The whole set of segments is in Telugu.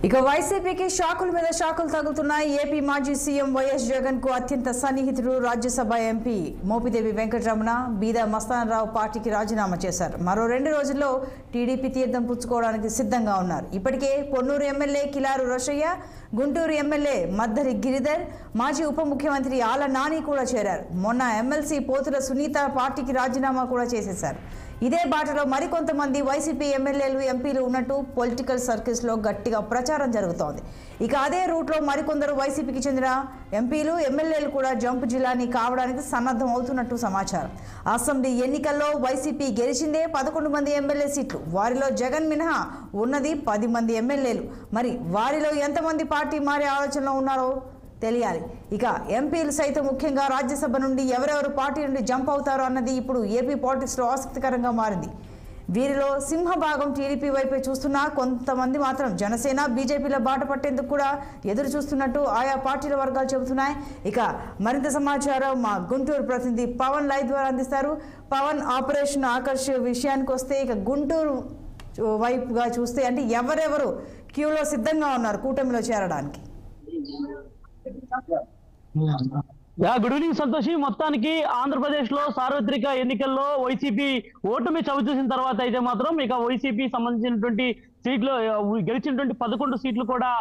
ఇక వైసీపీకి షాకుల మీద షాకులు తగులుతున్నాయి. ఏపీ మాజీ సీఎం వైఎస్ జగన్ కు అత్యంత సన్నిహితుడు రాజ్యసభ ఎంపీ మోపిదేవి వెంకటరమణ బీదా మస్తానరావు పార్టీకి రాజీనామా చేశారు. మరో 2 రోజుల్లో టీడీపీ తీర్థం పుచ్చుకోవడానికి సిద్ధంగా ఉన్నారు. ఇప్పటికే పొన్నూరు ఎమ్మెల్యే కిలారు రోషయ్య, గుంటూరు ఎమ్మెల్యే మద్దరి గిరిధర్, మాజీ ఉప ముఖ్యమంత్రి ఆల నాని కూడా చేరారు. మొన్న ఎమ్మెల్సీ పోతుల సునీత పార్టీకి రాజీనామా కూడా చేసేశారు. ఇదే బాటలో మరికొంతమంది వైసీపీ ఎమ్మెల్యేలు, ఎంపీలు ఉన్నట్టు పొలిటికల్ సర్కిల్స్లో గట్టిగా ప్రచారం జరుగుతోంది. ఇక అదే రూట్లో మరికొందరు వైసీపీకి చెందిన ఎంపీలు, ఎమ్మెల్యేలు కూడా జంప్ జిల్లాని కావడానికి సన్నద్ధం అవుతున్నట్టు సమాచారం. అసెంబ్లీ ఎన్నికల్లో వైసీపీ గెలిచిందే 11 మంది ఎమ్మెల్యే సీట్లు. వారిలో జగన్ మినహా ఉన్నది 10 మంది ఎమ్మెల్యేలు. మరి వారిలో ఎంతమంది పార్టీ మారే ఆలోచనలో ఉన్నారో తెలియాలి. ఇక ఎంపీలు సైతం ముఖ్యంగా రాజ్యసభ నుండి ఎవరెవరు పార్టీ నుండి జంప్ అవుతారో అన్నది ఇప్పుడు ఏపీ పాలిటిక్స్లో ఆసక్తికరంగా మారింది. వీరిలో సింహభాగం టీడీపీ వైపే చూస్తున్నా కొంతమంది మాత్రం జనసేన, బీజేపీలో బాట పట్టేందుకు కూడా ఎదురు చూస్తున్నట్టు ఆయా పార్టీల వర్గాలు చెబుతున్నాయి. ఇక మరింత సమాచారం మా గుంటూరు ప్రతినిధి పవన్ లైవ్ ద్వారా అందిస్తారు. పవన్, ఆపరేషన్ ఆకర్ష్ విషయానికి వస్తే ఇక గుంటూరు వైపుగా చూస్తే అంటే ఎవరెవరు క్యూలో సిద్ధంగా ఉన్నారు కూటమిలో చేరడానికి? Good evening Santoshi. మొత్తానికి ఆంధ్రప్రదేశ్ లో సార్వత్రిక ఎన్నికల్లో వైసీపీ ఓటమి చవిచూసిన తర్వాత అయితే మాత్రం ఇక వైసీపీ సంబంధించినటువంటి సీట్లు గెలిచినటువంటి 11 సీట్లు కూడా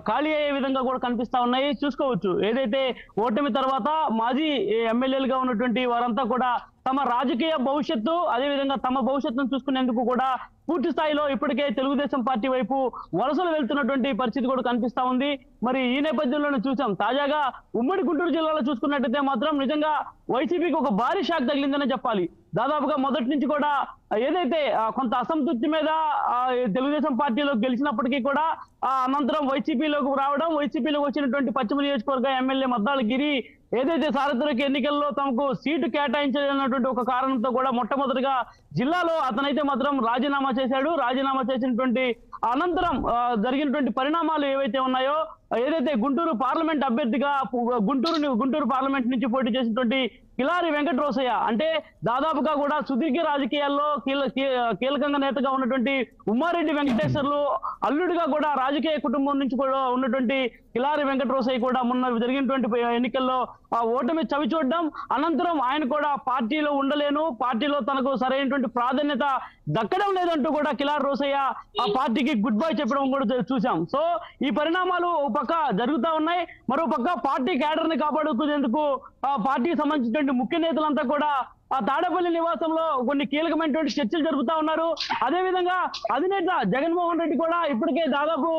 ఖాళీ అయ్యే విధంగా కూడా కనిపిస్తా ఉన్నాయి. చూసుకోవచ్చు, ఏదైతే ఓటమి తర్వాత మాజీ ఎమ్మెల్యేలుగా ఉన్నటువంటి వారంతా కూడా తమ రాజకీయ భవిష్యత్తు, అదేవిధంగా తమ భవిష్యత్తును చూసుకునేందుకు కూడా పూర్తి స్థాయిలో ఇప్పటికే తెలుగుదేశం పార్టీ వైపు వలసలు వెళ్తున్నటువంటి పరిస్థితి కూడా కనిపిస్తా ఉంది. మరి ఈ నేపథ్యంలోనే చూసాం, తాజాగా ఉమ్మడి గుంటూరు జిల్లాలో చూసుకున్నట్టయితే మాత్రం నిజంగా వైసీపీకి ఒక భారీ షాక్ తగిలిందనే చెప్పాలి. దాదాపుగా మొదటి నుంచి కూడా ఏదైతే కొంత అసంతృప్తి మీద తెలుగుదేశం పార్టీలో గెలిచినప్పటికీ కూడా అనంతరం వైసీపీలోకి రావడం, వైసీపీలోకి వచ్చినటువంటి పశ్చిమ నియోజకవర్గ ఎమ్మెల్యే మద్దాల గిరి ఏదైతే సార్వత్రిక ఎన్నికల్లో తమకు సీటు కేటాయించాలన్నటువంటి ఒక కారణంతో కూడా మొట్టమొదటిగా జిల్లాలో అతనైతే మాత్రం రాజీనామా చేశాడు. రాజీనామా చేసినటువంటి అనంతరం జరిగినటువంటి పరిణామాలు ఏవైతే ఉన్నాయో, ఏదైతే గుంటూరు పార్లమెంట్ అభ్యర్థిగా గుంటూరు పార్లమెంట్ నుంచి పోటీ చేసినటువంటి కిలారి వెంకట రోసయ్య, అంటే దాదాపుగా కూడా సుదీర్ఘ రాజకీయాల్లో కీలకంగా నేతగా ఉన్నటువంటి ఉమ్మారెడ్డి వెంకటేశ్వర్లు అల్లుడిగా కూడా రాజకీయ కుటుంబం నుంచి కూడా ఉన్నటువంటి కిలారి వెంకట రోసయ్య కూడా మొన్న జరిగినటువంటి ఎన్నికల్లో ఆ ఓటమి చవి చూడడం, అనంతరం ఆయన కూడా పార్టీలో ఉండలేను, పార్టీలో తనకు సరైనటువంటి ప్రాధాన్యత దక్కడం లేదంటూ కూడా కిలారి రోసయ్య ఆ పార్టీకి గుడ్ బై చెప్పడం కూడా చూసాం. సో ఈ పరిణామాలు ఒక పక్క జరుగుతూ ఉన్నాయి. మరో పక్క పార్టీ క్యాడర్ ని కాపాడుకునేందుకు ఆ పార్టీకి సంబంధించినటువంటి ముఖ్య నేతలంతా కూడా ఆ తాడేపల్లి నివాసంలో కొన్ని కీలకమైనటువంటి చర్చలు జరుపుతా ఉన్నారు. అదేవిధంగా అధినేత జగన్మోహన్ రెడ్డి కూడా ఇప్పటికే దాదాపు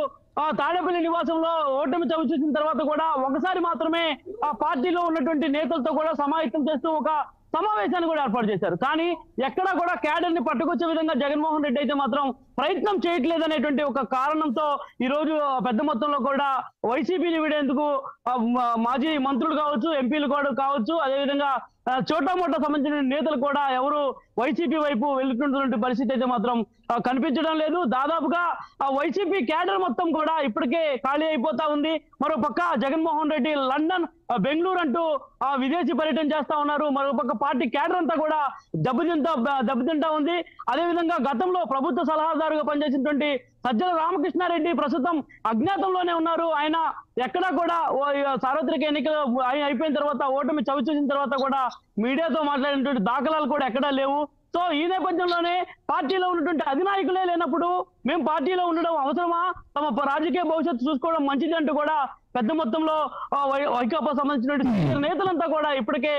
తాడేపల్లి నివాసంలో ఓటమి చవి చూసిన తర్వాత కూడా ఒకసారి మాత్రమే ఆ పార్టీలో ఉన్నటువంటి నేతలతో కూడా సమాయత్తం చేస్తూ ఒక సమావేశాన్ని కూడా ఏర్పాటు చేశారు. కానీ ఎక్కడా కూడా క్యాడర్ ని పట్టుకొచ్చే విధంగా జగన్మోహన్ రెడ్డి అయితే మాత్రం ప్రయత్నం చేయట్లేదనేటువంటి ఒక కారణంతో ఈ రోజు పెద్ద మొత్తంలో కూడా వైసీపీని వీడేందుకు మాజీ మంత్రులు కావచ్చు, ఎంపీలు కూడా కావచ్చు, అదేవిధంగా చోటా మోటా సంబంధించిన నేతలు కూడా ఎవరు వైసీపీ వైపు వెళ్తున్నటువంటి పరిస్థితి అయితే మాత్రం కనిపించడం లేదు. దాదాపుగా వైసీపీ క్యాడర్ మొత్తం కూడా ఇప్పటికే ఖాళీ అయిపోతా ఉంది. మరో పక్క జగన్మోహన్ రెడ్డి లండన్, బెంగళూరు అంటూ విదేశీ పర్యటన చేస్తా ఉన్నారు. మరో పక్క పార్టీ క్యాడర్ అంతా కూడా దెబ్బతింటా ఉంది. అదేవిధంగా గతంలో ప్రభుత్వ సలహాదారుగా పనిచేసినటువంటి సజ్జల రామకృష్ణారెడ్డి ప్రస్తుతం అజ్ఞాతంలోనే ఉన్నారు. ఆయన ఎక్కడా కూడా సార్వత్రిక ఎన్నికలు అయిపోయిన తర్వాత ఓటమి చవి చూసిన తర్వాత కూడా మీడియాతో మాట్లాడినటువంటి దాఖలాలు కూడా ఎక్కడా లేవు. సో ఈ నేపథ్యంలోనే పార్టీలో ఉన్నటువంటి అధినాయకులే లేనప్పుడు మేము పార్టీలో ఉండడం అవసరమా, తమ రాజకీయ భవిష్యత్తు చూసుకోవడం మంచిది అంటూ కూడా పెద్ద మొత్తంలో వైకాపా సంబంధించినటువంటి నేతలంతా కూడా ఇప్పటికే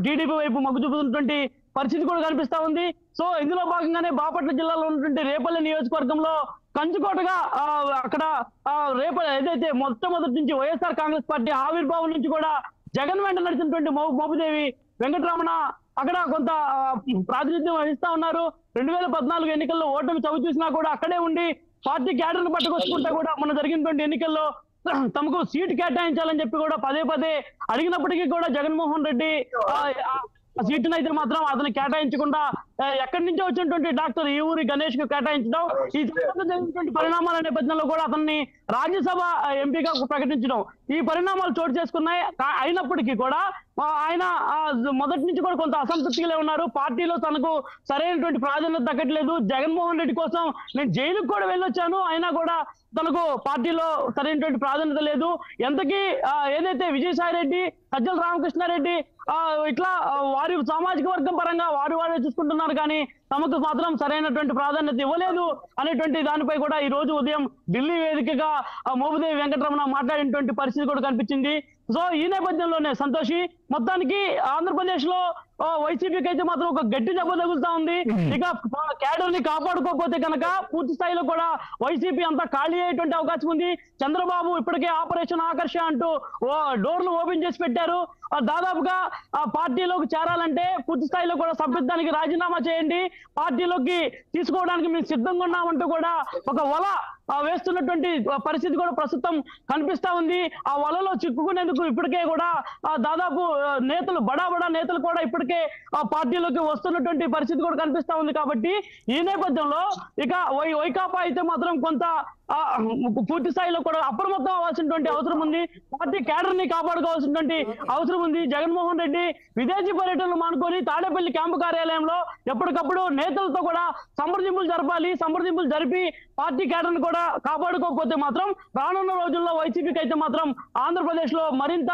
టీడీపీ వైపు మొగ్గు చూపుతున్నటువంటి పరిస్థితి కూడా కనిపిస్తా ఉంది. సో ఇందులో భాగంగానే బాపట్ల జిల్లాలో ఉన్నటువంటి రేపల్లి నియోజకవర్గంలో కంచుకోటగా అక్కడ రేపల్లి ఏదైతే మొట్టమొదటి నుంచి వైఎస్ఆర్ కాంగ్రెస్ పార్టీ ఆవిర్భావం నుంచి కూడా జగన్ వెంట నడిచినటువంటి మోపిదేవి వెంకటరమణ అక్కడ కొంత ప్రాతినిధ్యం వహిస్తా ఉన్నారు. 2014 ఎన్నికల్లో ఓటమి చవి చూసినా కూడా అక్కడే ఉండి పార్టీ క్యాడర్ను పట్టుకొచ్చుకుంటా కూడా మొన్న జరిగినటువంటి ఎన్నికల్లో తమకు సీటు కేటాయించాలని చెప్పి కూడా పదే అడిగినప్పటికీ కూడా జగన్మోహన్ రెడ్డి సీటును అయితే మాత్రం అతను కేటాయించకుండా ఎక్కడి నుంచో వచ్చినటువంటి డాక్టర్ ఈ ఊరి గణేష్ కు కేటాయించడం, ఈ జరిగినటువంటి పరిణామాల నేపథ్యంలో కూడా అతన్ని రాజ్యసభ ఎంపీగా ప్రకటించడం, ఈ పరిణామాలు చోటు చేసుకున్నాయి. అయినప్పటికీ కూడా ఆయన మొదటి నుంచి కూడా కొంత అసంతృప్తిగా ఉన్నారు. పార్టీలో తనకు సరైనటువంటి ప్రాధాన్యత దక్కట్లేదు. జగన్మోహన్ రెడ్డి కోసం నేను జైలుకు కూడా వెళ్ళొచ్చాను, అయినా కూడా తనకు పార్టీలో సరైనటువంటి ప్రాధాన్యత లేదు. ఎంతకీ ఏదైతే విజయసాయి రెడ్డి, సజ్జల రామకృష్ణారెడ్డి ఇట్లా వారి సామాజిక వర్గం పరంగా వారే చూసుకుంటున్నారు, కానీ తమకు మాత్రం సరైనటువంటి ప్రాధాన్యత ఇవ్వలేదు అనేటువంటి దానిపై కూడా ఈ రోజు ఉదయం ఢిల్లీ వేదికగా మోపిదేవి వెంకటరమణ మాట్లాడినటువంటి పరిస్థితి కూడా కనిపించింది. సో ఈ నేపథ్యంలోనే సంతోషి మొత్తానికి ఆంధ్రప్రదేశ్ లో వైసీపీకి అయితే మాత్రం ఒక గట్టి దెబ్బ తగులుతా ఉంది. ఇక క్యాడర్ ని కాపాడుకోకపోతే కనుక పూర్తి స్థాయిలో కూడా వైసీపీ అంతా ఖాళీ అయ్యేటువంటి అవకాశం ఉంది. చంద్రబాబు ఇప్పటికే ఆపరేషన్ ఆకర్ష అంటూ డోర్లు ఓపెన్ చేసి పెట్టారు. దాదాపుగా పార్టీలోకి చేరాలంటే పూర్తి స్థాయిలో కూడా సభ్యత్వానికి రాజీనామా చేయండి, పార్టీలోకి తీసుకోవడానికి మేము సిద్ధంగా ఉన్నామంటూ కూడా ఒక వల వేస్తున్నటువంటి పరిస్థితి కూడా ప్రస్తుతం కనిపిస్తా ఉంది. ఆ వలలో చిక్కుకునేందుకు ఇప్పటికే కూడా దాదాపు నేతలు బడా నేతలు కూడా ఇప్పటికే ఆ పార్టీలోకి వస్తున్నటువంటి పరిస్థితి కూడా కనిపిస్తా ఉంది. కాబట్టి ఈ నేపథ్యంలో ఇక వైకాపా అయితే మాత్రం కొంత పూర్తి స్థాయిలో కూడా అప్రమత్తం అవ్వాల్సినటువంటి అవసరం ఉంది. పార్టీ క్యాడర్ ని కాపాడుకోవాల్సినటువంటి అవసరం ఉంది. జగన్మోహన్ రెడ్డి విదేశీ పర్యటనలు మానుకొని తాడేపల్లి క్యాంపు కార్యాలయంలో ఎప్పటికప్పుడు నేతలతో కూడా సంప్రదింపులు జరపాలి. సంప్రదింపులు జరిపి పార్టీ క్యాడర్ ని కూడా కాపాడుకోకపోతే మాత్రం రానున్న రోజుల్లో వైసీపీకి అయితే మాత్రం ఆంధ్రప్రదేశ్ లో మరింత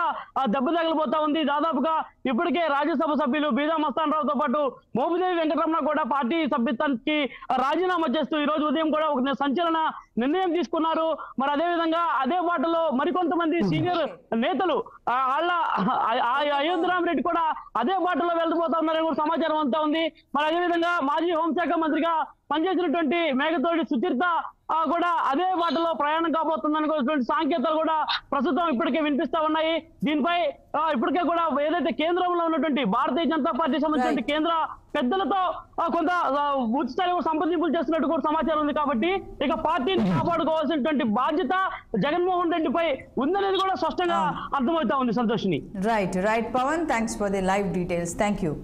దెబ్బ తగలిపోతా ఉంది. దాదాపుగా ఇప్పటికే రాజ్యసభ సభ్యులు బీదా మస్తాన్ రావుతో పాటు మోపిదేవి వెంకటరమణ కూడా పార్టీ సభ్యత్వానికి రాజీనామా చేస్తూ ఈ రోజు ఉదయం కూడా ఒక సంచలన నిర్ణయం తీసుకున్నారు. మరి అదే విధంగా అదే బాటలో మరికొంతమంది సీనియర్ నేతలు అయోధ్యరామ్ రెడ్డి కూడా అదే బాటలో వెళ్ళిపోతా ఉన్నారని కూడా సమాచారం అంతా ఉంది. మరి అదే విధంగా మాజీ హోంశాఖ మంత్రిగా పనిచేసినటువంటి మేఘతోటి సుచరిత కూడా అదే బాటలో ప్రయాణం కాబోతుందనుకున్నటువంటి సంకేతాలు కూడా ప్రస్తుతం ఇప్పటికే వినిపిస్తా ఉన్నాయి. దీనిపై ఇప్పటికే కూడా ఏదైతే కేంద్రంలో ఉన్నటువంటి భారతీయ జనతా పార్టీ సంబంధించిన కేంద్ర పెద్దలతో కొంత పూర్తి స్థాయిలో సంప్రదింపులు చేస్తున్నట్టు కూడా సమాచారం ఉంది. కాబట్టి ఇక పార్టీని కాపాడుకోవాల్సినటువంటి బాధ్యత జగన్మోహన్ రెడ్డిపై ఉందనేది కూడా స్పష్టంగా అర్థమవుతా ఉంది. Santoshini. Right Pawan, thanks for the live details. Thank you.